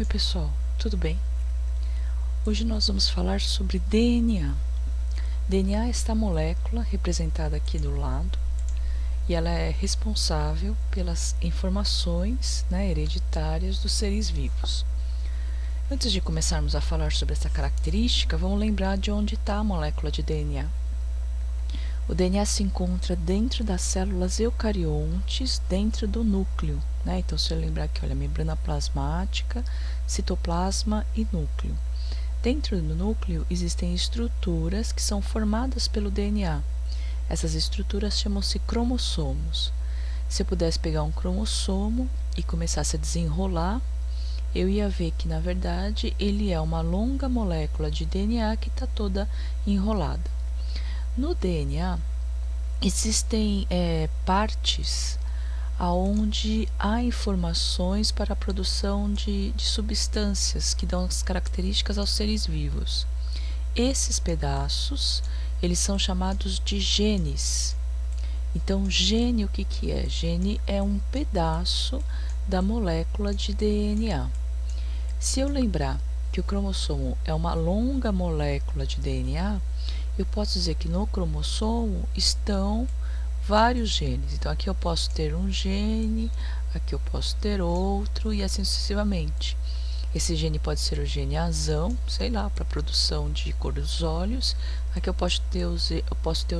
Oi pessoal, tudo bem? Hoje nós vamos falar sobre DNA. DNA é esta molécula representada aqui do lado e ela é responsável pelas informações, hereditárias dos seres vivos. Antes de começarmos a falar sobre essa característica, vamos lembrar de onde está a molécula de DNA. O DNA se encontra dentro das células eucariontes, dentro do núcleo. Então, se eu lembrar aqui, olha, membrana plasmática, citoplasma e núcleo. Dentro do núcleo existem estruturas que são formadas pelo DNA. Essas estruturas chamam-se cromossomos. Se eu pudesse pegar um cromossomo e começasse a desenrolar, eu ia ver que, na verdade, ele é uma longa molécula de DNA que está toda enrolada. No DNA, existem partes onde há informações para a produção de substâncias que dão as características aos seres vivos. Esses pedaços, eles são chamados de genes. Então, gene, o que é? Gene é um pedaço da molécula de DNA. Se eu lembrar que o cromossomo é uma longa molécula de DNA, eu posso dizer que no cromossomo estão vários genes. Então, aqui eu posso ter um gene, aqui eu posso ter outro e assim sucessivamente. Esse gene pode ser o gene azão, sei lá, para a produção de cor dos olhos. Aqui eu posso ter o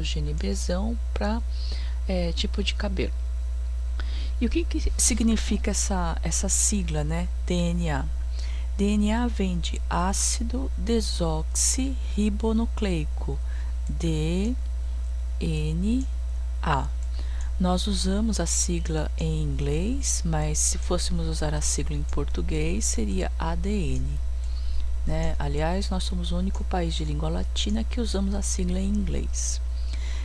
gene Bzão para tipo de cabelo. E o que significa essa sigla, DNA? DNA vem de ácido desoxirribonucleico, DNA. Nós usamos a sigla em inglês, mas se fôssemos usar a sigla em português, seria ADN. Aliás, nós somos o único país de língua latina que usamos a sigla em inglês.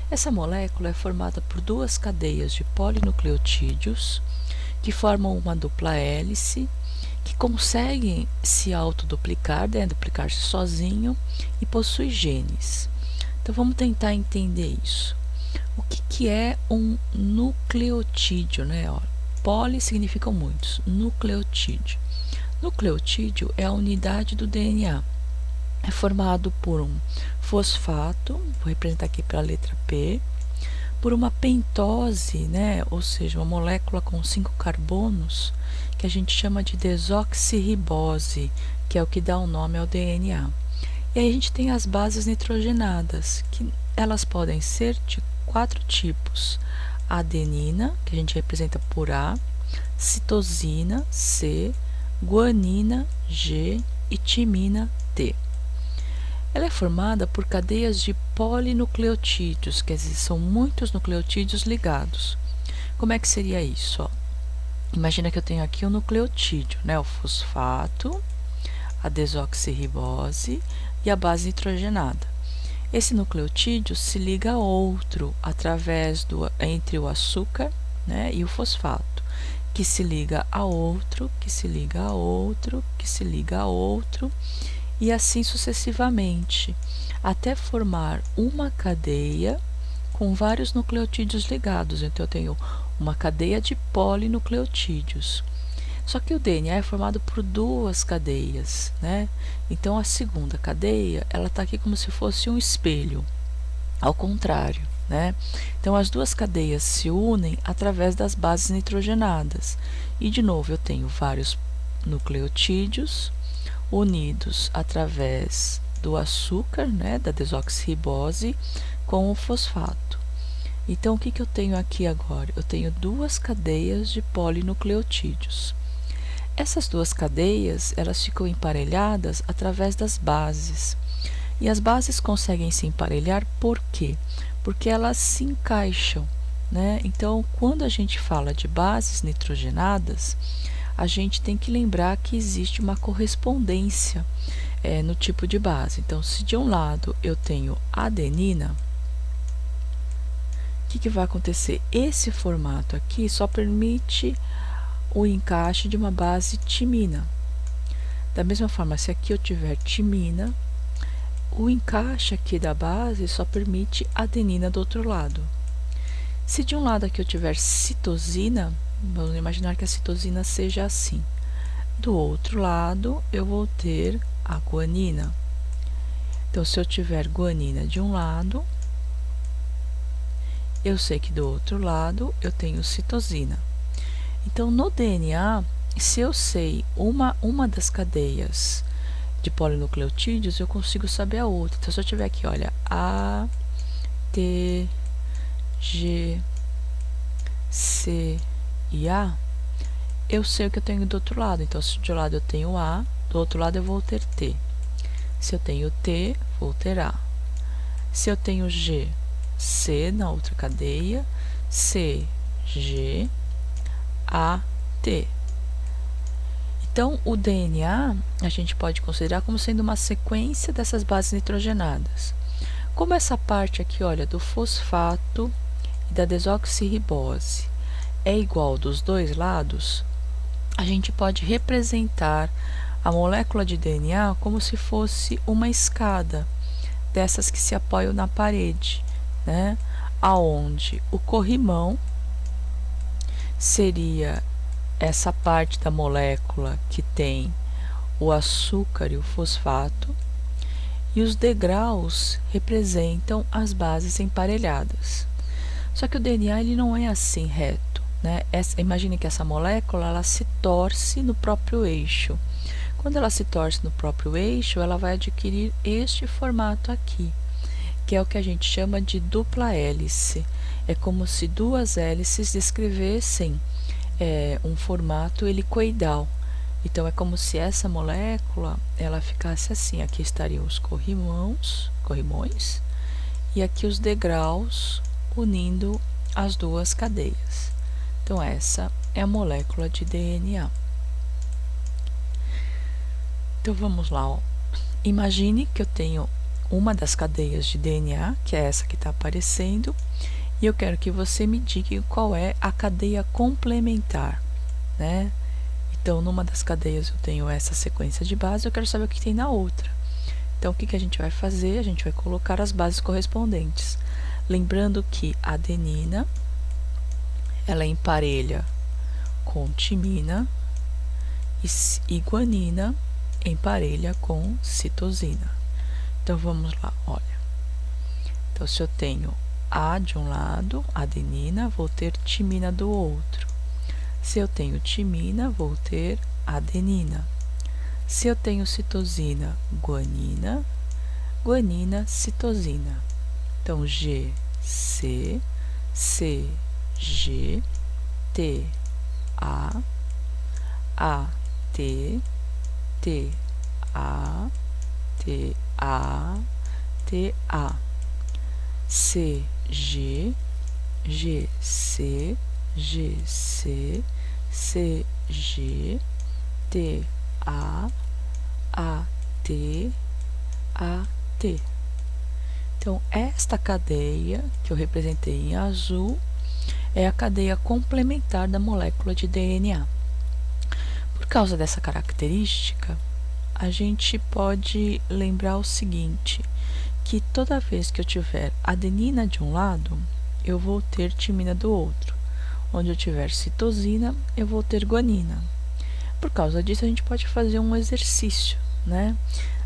Essa molécula é formada por duas cadeias de polinucleotídeos que formam uma dupla hélice, que conseguem se autoduplicar, duplicar-se sozinho e possui genes. Então, vamos tentar entender isso. O que é um nucleotídeo? Poli significam muitos, nucleotídeo. Nucleotídeo é a unidade do DNA. É formado por um fosfato, vou representar aqui pela letra P, por uma pentose, ou seja, uma molécula com 5 carbonos, que a gente chama de desoxirribose, que é o que dá o nome ao DNA. E aí a gente tem as bases nitrogenadas, que elas podem ser de 4 tipos: adenina, que a gente representa por A, citosina, C, guanina, G e timina, T. Ela é formada por cadeias de polinucleotídeos, quer dizer, são muitos nucleotídeos ligados. Como é que seria isso? Imagina que eu tenho aqui um nucleotídeo, o fosfato, a desoxirribose e a base nitrogenada. Esse nucleotídeo se liga a outro entre o açúcar, e o fosfato, que se liga a outro, que se liga a outro, que se liga a outro, e assim sucessivamente, até formar uma cadeia com vários nucleotídeos ligados. Então, eu tenho uma cadeia de polinucleotídeos. Só que o DNA é formado por duas cadeias, Então, a segunda cadeia, ela está aqui como se fosse um espelho, ao contrário, Então, as duas cadeias se unem através das bases nitrogenadas. E, de novo, eu tenho vários nucleotídeos unidos através do açúcar, da desoxirribose, com o fosfato. Então, o que eu tenho aqui agora? Eu tenho duas cadeias de polinucleotídeos. Essas duas cadeias, elas ficam emparelhadas através das bases. E as bases conseguem se emparelhar por quê? Porque elas se encaixam, Então, quando a gente fala de bases nitrogenadas, a gente tem que lembrar que existe uma correspondência no tipo de base. Então, se de um lado eu tenho adenina, o que vai acontecer? Esse formato aqui só permite o encaixe de uma base timina. Da mesma forma, se aqui eu tiver timina, o encaixe aqui da base só permite adenina do outro lado. Se de um lado aqui eu tiver citosina, vamos imaginar que a citosina seja assim. do outro lado eu vou ter a guanina. Então, se eu tiver guanina de um lado, eu sei que do outro lado eu tenho citosina. Então, no DNA, se eu sei uma das cadeias de polinucleotídeos, eu consigo saber a outra. Então, se eu tiver aqui, olha, A, T, G, C e A, eu sei o que eu tenho do outro lado. Então, se de um lado eu tenho A, do outro lado eu vou ter T. Se eu tenho T, vou ter A. Se eu tenho G, C na outra cadeia, C, G, A, T. Então, o DNA a gente pode considerar como sendo uma sequência dessas bases nitrogenadas. Como essa parte aqui, olha, do fosfato e da desoxirribose é igual dos dois lados, a gente pode representar a molécula de DNA como se fosse uma escada, dessas que se apoiam na parede, né? Aonde o corrimão seria essa parte da molécula que tem o açúcar e o fosfato, e os degraus representam as bases emparelhadas. Só que o DNA ele não é assim reto, né? Imagine que essa molécula ela se torce no próprio eixo. Quando ela se torce no próprio eixo, ela vai adquirir este formato aqui, que é o que a gente chama de dupla hélice. É como se duas hélices descrevessem um formato helicoidal. Então, é como se essa molécula ela ficasse assim. Aqui estariam os corrimões, e aqui os degraus unindo as duas cadeias. Então, essa é a molécula de DNA. Então, vamos lá. Ó. Imagine que eu tenho uma das cadeias de DNA, que é essa que está aparecendo, e eu quero que você me diga qual é a cadeia complementar, né? Então, numa das cadeias eu tenho essa sequência de bases, eu quero saber o que tem na outra. Então, o que a gente vai fazer? A gente vai colocar as bases correspondentes. Lembrando que a adenina, ela emparelha com timina e guanina emparelha com citosina. Então, vamos lá, olha. Então, se eu tenho A de um lado, adenina, vou ter timina do outro. Se eu tenho timina, vou ter adenina. Se eu tenho citosina, guanina, citosina. Então, G, C, G, T, A, T, A, C, G, C, G, T, A, T. Então, esta cadeia que eu representei em azul é a cadeia complementar da molécula de DNA. Por causa dessa característica, a gente pode lembrar o seguinte, que toda vez que eu tiver adenina de um lado, eu vou ter timina do outro. Onde eu tiver citosina, eu vou ter guanina. Por causa disso, a gente pode fazer um exercício, né,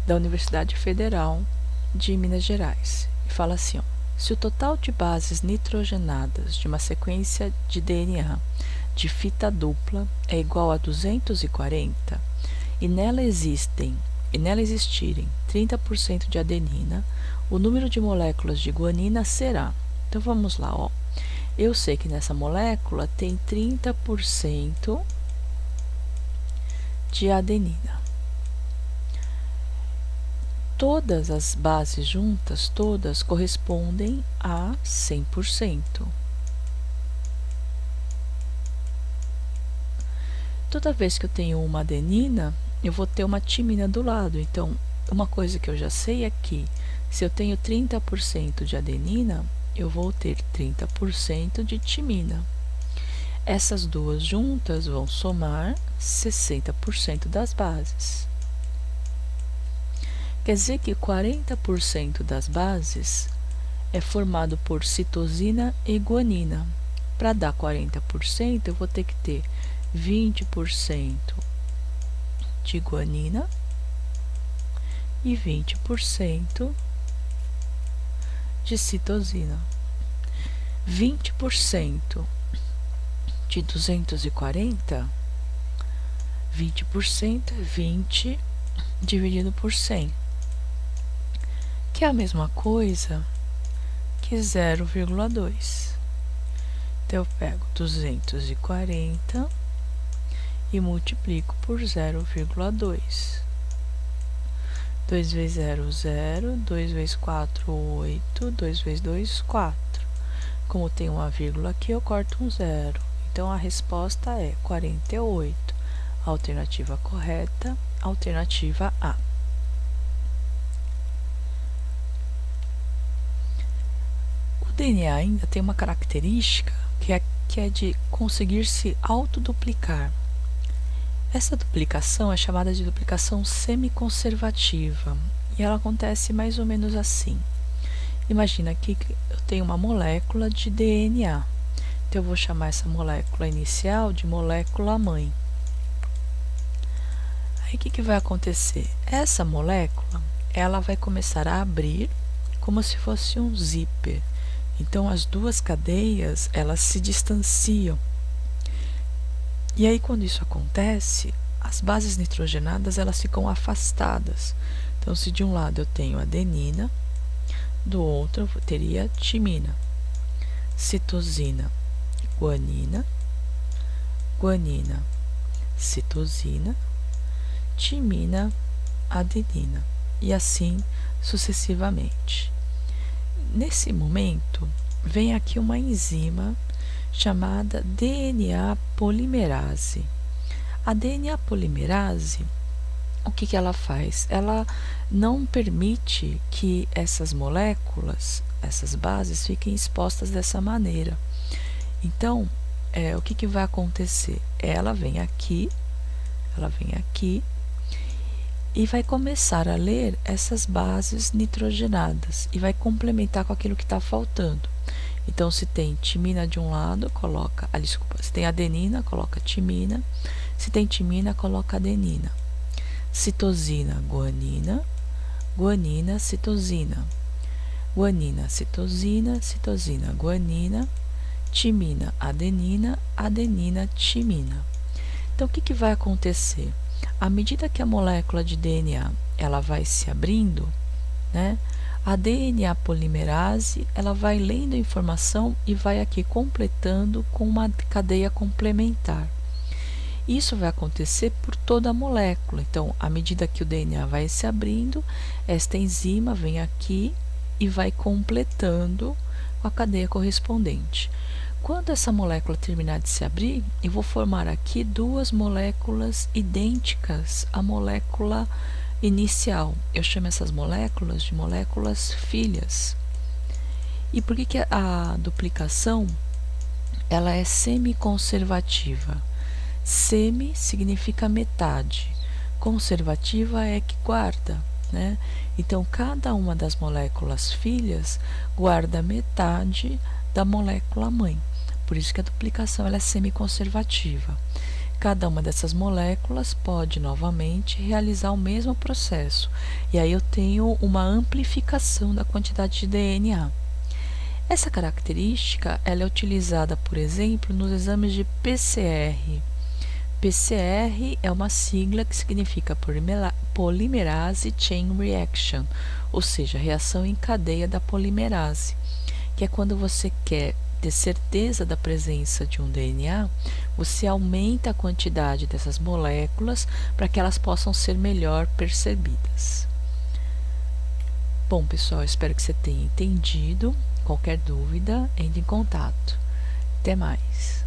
da Universidade Federal de Minas Gerais. E fala assim, ó, se o total de bases nitrogenadas de uma sequência de DNA de fita dupla é igual a 240 e nela existirem 30% de adenina, o número de moléculas de guanina será. Então, vamos lá, ó. Eu sei que nessa molécula tem 30% de adenina. Todas as bases juntas, todas correspondem a 100%. Toda vez que eu tenho uma adenina, eu vou ter uma timina do lado. Então, uma coisa que eu já sei é que se eu tenho 30% de adenina, eu vou ter 30% de timina. Essas duas juntas vão somar 60% das bases. Quer dizer que 40% das bases é formado por citosina e guanina. Para dar 40%, eu vou ter que ter 20% de guanina e 20% de citosina. 20% de 240, 20% é 20 dividido por 100, que é a mesma coisa que 0,2. Então, eu pego 240 e multiplico por 0,2. 2 vezes 0, 0. 2 vezes 4, 8. 2 vezes 2, 4. Como tem uma vírgula aqui, eu corto um 0. Então, a resposta é 48. Alternativa correta, alternativa A. O DNA ainda tem uma característica que é de conseguir se autoduplicar. Essa duplicação é chamada de duplicação semiconservativa e ela acontece mais ou menos assim. Imagina aqui que eu tenho uma molécula de DNA, então eu vou chamar essa molécula inicial de molécula mãe. Aí o que vai acontecer? Essa molécula, ela vai começar a abrir como se fosse um zíper. Então as duas cadeias, elas se distanciam. E aí quando isso acontece, as bases nitrogenadas, elas ficam afastadas. Então se de um lado eu tenho adenina, do outro eu teria timina, citosina, guanina, guanina, citosina, timina, adenina, e assim sucessivamente. Nesse momento, vem aqui uma enzima chamada DNA polimerase. A DNA polimerase, o que ela faz? Ela não permite que essas moléculas, essas bases, fiquem expostas dessa maneira. Então, o que vai acontecer? Ela vem aqui e vai começar a ler essas bases nitrogenadas e vai complementar com aquilo que está faltando. Então, se tem timina de um lado, coloca, se tem adenina, coloca timina, se tem timina, coloca adenina. Citosina, guanina, guanina, citosina, guanina, citosina, citosina, guanina, timina, adenina, adenina, timina. Então, o que vai acontecer? À medida que a molécula de DNA ela vai se abrindo, né, a DNA polimerase ela vai lendo a informação e vai aqui completando com uma cadeia complementar. Isso vai acontecer por toda a molécula. Então, à medida que o DNA vai se abrindo, esta enzima vem aqui e vai completando com a cadeia correspondente. Quando essa molécula terminar de se abrir, eu vou formar aqui duas moléculas idênticas à molécula inicial. Eu chamo essas moléculas de moléculas filhas. E por que a duplicação ela é semiconservativa? Semi significa metade, conservativa é que guarda, né? Então, cada uma das moléculas filhas guarda metade da molécula mãe. Por isso que a duplicação ela é semiconservativa. Cada uma dessas moléculas pode novamente realizar o mesmo processo. E aí eu tenho uma amplificação da quantidade de DNA. Essa característica ela é utilizada, por exemplo, nos exames de PCR. PCR é uma sigla que significa Polymerase Chain Reaction, ou seja, reação em cadeia da polimerase, que é quando você quer ter certeza da presença de um DNA, você aumenta a quantidade dessas moléculas para que elas possam ser melhor percebidas. Bom, pessoal, espero que você tenha entendido. Qualquer dúvida, entre em contato. Até mais!